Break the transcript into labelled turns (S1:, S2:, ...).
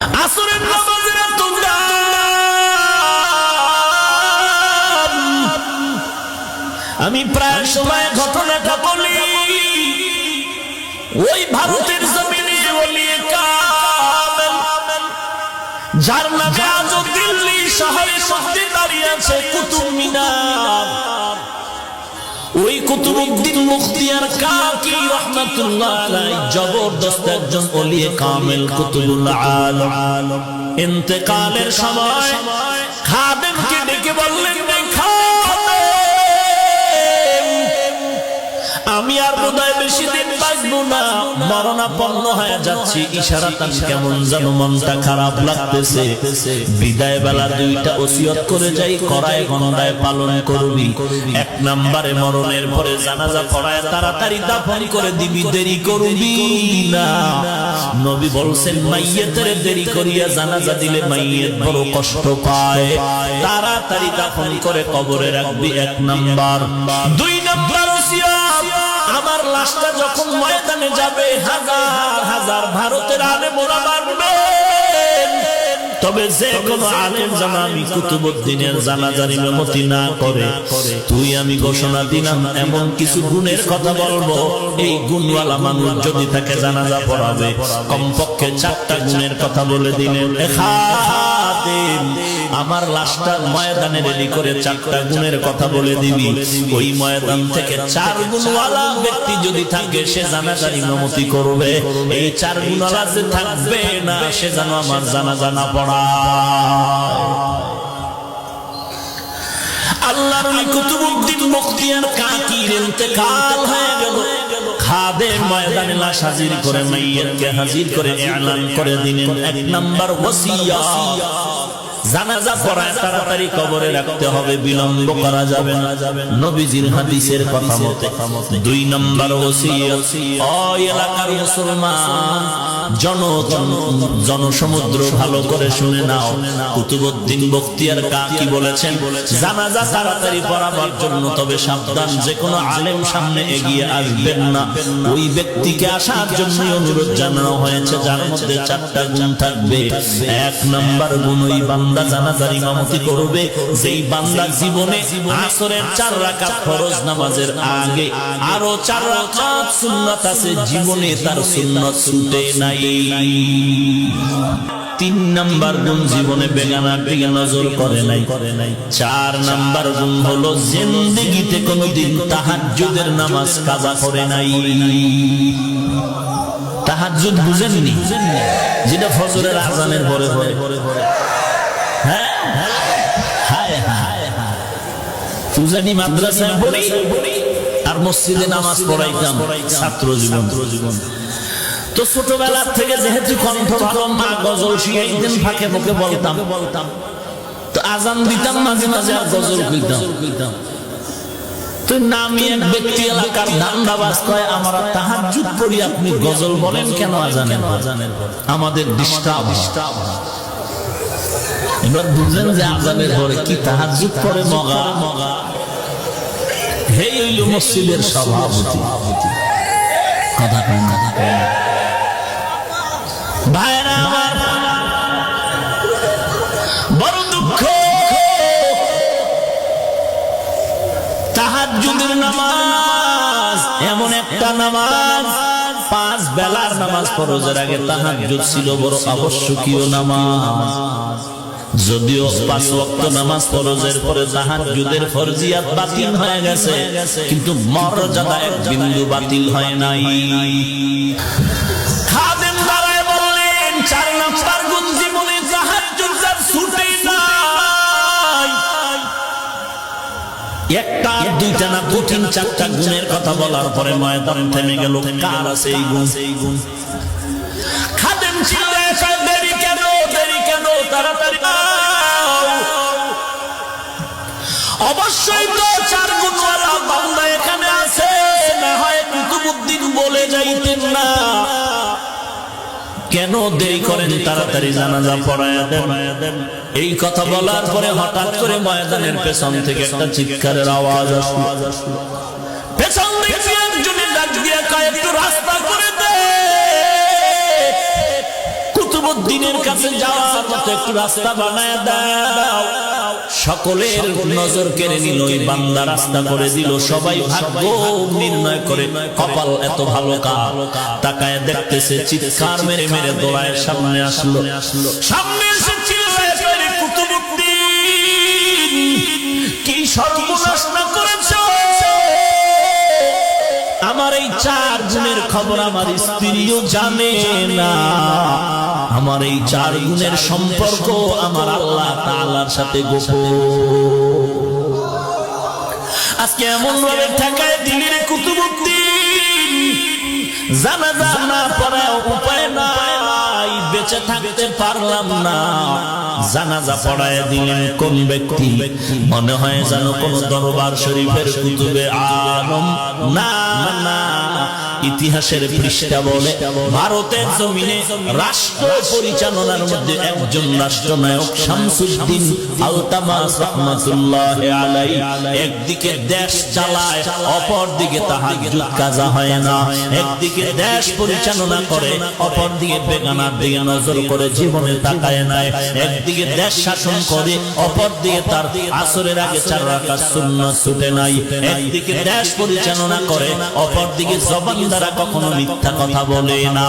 S1: আসরের নামাজের তোমরা আমি প্রায় সময় ঘটনাটা বলি। ওই ভারতের জমিনে ওলিয়ে কামেল যার নামে আজ দিল্লি শহরে মধ্যে দাঁড়িয়ে আছে কুতুব মিনার, ওই কুতুবউদ্দিন মুখতিয়ার কাকি রাহমাতুল্লাহ আলাইহি জবরদস্ত একজন ওলিয়ে কামেল কুতুবুল আলম। ইন্তেকালের সময় খাদেমকে ডেকে বললেন, আমি আর বোধহয় বেশি দিন বাঁচব না, মরণাপন্ন হয়ে যাচ্ছি। ইশারাতান কেমন যেন মনটা খারাপ লাগতেছে। বিদায় বেলা দুইটা ওসিয়ত করে যাই, করায় গন্ডায় পালন করবি। এক নম্বরে মরণের পরে জানাজা পড়ায় তাড়াতাড়ি দাফন করে দিবি, দেরি করবি না। নবী বলছেন মাইয়েতের দেরি করিয়া জানাজা দিলে মাইয়েত বড় কষ্ট পায়, তাড়াতাড়ি দাফন করে কবরে রাখবি। এক নাম্বার। দুই নাম্বার ওসিয়ত, আমার লাশটা যখন ময়দানে যাবে হাজার হাজার ভারতের আলেম ওলামা আসবেন, তবে যে কোনো আলেম যেন আমি কুতুবউদ্দিনের জানাজার ইমামতি না করে, তুই আমি ঘোষণা দিলাম এমন কিছু গুণের কথা বলবো, এই গুণওয়ালা মানুষ যদি তাকে জানাজা পড়াবে কমপক্ষে 4টা গুণের কথা বলে দিলেন। খাদেম আমার লাশটা ময়দানে রেডি করে 4টা গুণের কথা বলে দিবি। ওই ময়দান থেকে 4 গুণওয়ালা ব্যক্তি যদি থাকে সে জানাজার ইমামতি করবে। এই 4 গুণওয়ালা যে থাকবে না সে যেন আমার জানাজা না পড়ায়। আল্লাহর ওলি কুতুবউদ্দিন মুখতিয়ার কাকির ইন্তেকাল হয়ে গেল। খাদেম ময়দানে লাশ হাজির করে মাইয়তকে হাজির করে এলান করে দিলেন, 1 নাম্বার ওসিয়ত, জানাজা পড়ায় তাড়াতাড়ি কবরে রাখতে হবে, বিলম্ব করা যাবে না নবীজির হাদিসের কথা মতে। 2 নাম্বার ওসিয়ত, ওই এলাকার মুসলমান জনসমুদ্র ভালো করে শুনে নাও। কুতুবউদ্দিন বখতিয়ার কাকি বলেছেন জানাজা তাড়াতাড়ি পড়াবার জন্য, তবে সাবধান, যে কোনো আলেম সামনে এগিয়ে আসবেন না। ওই ব্যক্তিকে আসার জন্য অনুরোধ জানানো হয়েছে যার মধ্যে 4টা গুণ থাকবে। 1 নাম্বার গুণ, ওই বান্দা জানাজার ইমামতি করবে যেই বান্দা জীবনে আসরের 4 রাকাত ফরজ নামাজের আগে আরো 4 রাকাত সুন্নাত আছে, জীবনে তার সুন্নাত ছুটে নাই। 3 নাম্বার গুণ, জীবনে বেগানার দিকে নজর করে নাই। 4 নাম্বার গুণ হলো জিন্দেগিতে কোনোদিন তাহাজ্জুদের নামাজ কাজা করে নাই। তাহাজ্জুদ বুঝেননি? যেটা ফজরের আযানের পরে পরে পূজানি মাদ্রাসায় পড়ি আর মসজিদে নামাজ পড়াইতাম ছাত্র জীবন। তো ছোটবেলা থেকে যেহেতু কণ্ঠ ভালো, মা গজল শিখাইতেন, ফাঁকে মুখে বলতাম। তো আজান দিতাম মাঝে মাঝে আর গজল কইতাম। তো নামি এক ব্যক্তি এলাকার ধান্দাবাজ কয়, আমরা তাহাজ্জুদ পড়ি, আপনি গজল বলেন কেন আজানের পর? আমাদের ডিস্টার্ব। এবার বুঝলেন যে আজানের পরে কি তাহাজ্জুদ পড়ে মগা। হেই হইল মসজিদের সভাপতি। কথা কয় না ভাইরা আমার, বড় দুঃখ। তাহাজ্জুদের নামাজ এমন একটা নামাজ, 5 বেলার নামাজ ফরজের আগে তাহাজ্জুদ ছিল বড় আবশ্যকীয় নামাজ। যদিও 5 ওয়াক্ত নামাজ ফরজের পরে তাহাজ্জুদের ফরজিয়াত বাতিল হয়ে গেছে, কিন্তু মর্যাদা এক বিন্দু বাতিল হয় নাই। খাদেম দাঁড়ায় বললেন 4 নাম্বার গুণ, জীবনে তাহাজ্জুদ যার ছুটে নাই। 1টা 2টা না, কঠিন 4টা গুণের কথা বলার পরে ময়দান থেমে গেল। কার আছে এই গুণ? খাদেম চিল্লায় কয়, দেরি কেন, দেরি কেন, তাড়াতাড়ি অবশ্যই তো 4 গুণওয়ালা বান্দা এখানে আছে, না হয় কুতুবউদ্দিন বলে যাইতেন না। কেন দেরি করেন, তাড়াতাড়ি জানাজা পড়ায়া দেন। এই কথা বলার পরে হঠাৎ করে ময়দানের পেছন থেকে একটা চিৎকারের আওয়াজ আসলো। পেছন থেকে একজনের ডাক দিয়ে কয়, একটু রাস্তা করে দে। কুতুবউদ্দিনের কাছে যাওয়ার মতো একটু রাস্তা বানায় দাও। সকলের নজর কেড়ে নিল, ওই বান্দা রাস্তা করে দিল। সবাই ভাগ্য নির্ণয় করে, কপাল এত ভালো কার, তাকায় দেখতেছে, চিৎকার মেরে মেরে দৌড়ায় সামনে আসলো। সামনে এসে চিল্লায় করে, কুতুবউদ্দিন কি সর্বনাশ না করেছো? আমার এই 4 গুণের খবর আমার স্ত্রীও জানে না। আমার এই 4 গুণের সম্পর্ক আমার আল্লাহ তাআলার সাথে গোপন। আজকে এমন ভাবে ঠেকায় দিলেন কুতুবউদ্দিন, জানাজা না পড়ার উপায় নাই, বেঁচে থাকতে পারলাম না। জানাজা পড়ায় দিলেন কোন ব্যক্তি? মনে হয় যেন কোন দরবার শরীফের কুতুবে আলম। না না, ইতিহাসের পৃষ্ঠা বলে ভারতের জমিনে রাষ্ট্র পরিচালনার মধ্যে একজন রাষ্ট্রনায়ক শামসুদ্দিন আলতামাস রাহমাতুল্লাহি আলাইহি একদিকে দেশ চালায়, অপর দিকে তাহাজ্জুদ কাজা হয় না। একদিকে দেশ পরিচালনা করে, অপর দিকে বেগানার দিকে নজর করে, জীবনে তাকায় নাই। একদিকে দেশ শাসন করে, অপর দিকে তার আসরের আগে 4 রাকাত সুন্নাত ছুটে নাই। একদিকে দেশ পরিচালনা করে, অপর দিকে জবান দ্বারা কখনো মিথ্যা কথা বলে না।